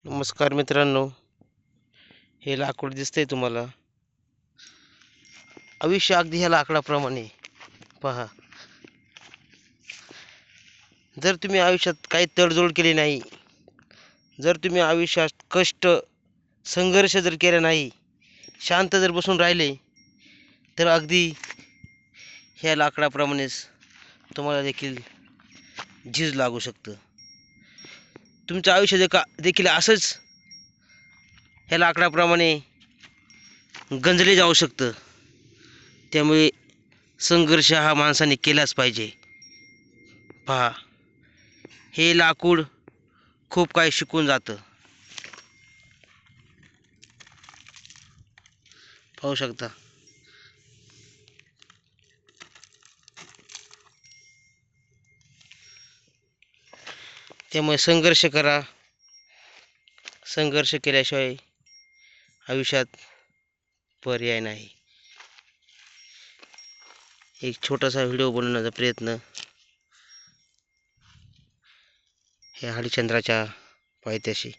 नमस्कार मित्रांनो, हे लाकूड दिसतंय तुम्हाला. आयुष्य अगदी ह्या लाकडाप्रमाणे पहा. जर तुम्ही आयुष्यात काही तडजोड केली नाही, जर तुम्ही आयुष्यात कष्ट संघर्ष जर केला नाही, शांत जर बसून राहिले, तर अगदी ह्या लाकडाप्रमाणेच तुम्हाला देखील झीज लागू शकतं. तुमचं आयुष्य देखील असंच ह्या लाकडाप्रमाणे गंजले जाऊ शकतं. त्यामुळे संघर्ष हा माणसाने केलाच पाहिजे. पहा, हे लाकूड खूप काही शिकून जातं. पाहू शकता. त्यामुळे संघर्ष करा. संघर्ष केल्याशिवाय आयुष्यात पर्याय नाही. एक छोटासा व्हिडिओ बनवण्याचा प्रयत्न हे हरिश्चंद्राच्या पायथ्याशी